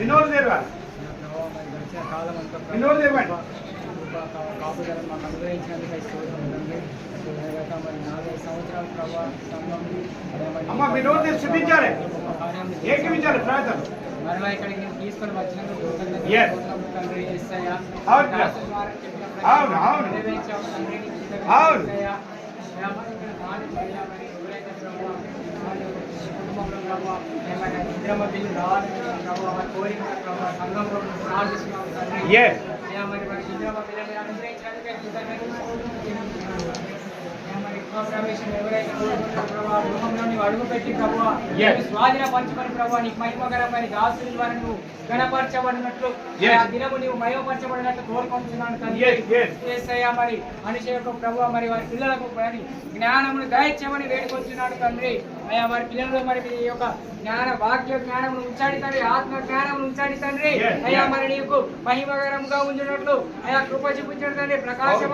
వినోద్ దేవా వినోద్ దేవా కాపుదలను మాకు అనుగ్రహించినందుకు స్తోత్రం తండ్రి. మరి 4 సంవత్సరాల ప్రభావ అమ్మ వినోద్ దేవ్ చూపించాలి ఏకీవించాలి ప్రార్థన మరలా ఇక్కడికి నేను తీసుకొని వచ్చినందుకు Yes. తండ్రి యేసయ్య. అవును. దాసు ద్వారా చెప్పిన అవును, అవును. నెరవేర్చావు తండ్రి. అవును. యేసయ్య. మరి ఇక్కడ రాని మరి ఎవరైతే ప్రభువా కుటుంబంలో ప్రభువా ఏమైనా నిద్రమ బిల్లు రావాలని ప్రభువా వారి కోరిక ప్రభువా సంఘంలో ప్రార్థిస్తున్నాము తండ్రి. Yes. అయ్యా మరి నిద్రమ బిల్లుని అనుగ్రహించడానికి మరి ప్రవేశం ఎవరైతే కోరుకుంటారో ప్రభువా గృహంలో నీవు అడుగుపెట్టి ప్రభువా స్వాధీన పంచుకొని ప్రభువా నీకు మహిమకరమైన దాసుల ద్వారా నువ్వు గణపరచబడినట్లు ఆ దినము నీవు మహిమపరచబడినట్లు కోరుకుంటున్నాను తండ్రి. యేసయ్యా మరి మనిషి యొక్క ప్రభువా మరి వారి పిల్లలకు మరి జ్ఞానమును దయచేయమని వేడుకొచ్చున్నాడు తండ్రి. అయ్యా వారి పిల్లలు మరి మీ యొక్క జ్ఞాన వాక్య జ్ఞానమును ఉంచాడి తండ్రి, ఆత్మ జ్ఞానమును ఉంచాడి తండ్రి. అయ్యా మరి నీకు మహిమకరంగా ఉంచినట్లు అయ్యా కృప చూపించండి తండ్రి. ప్రకాశం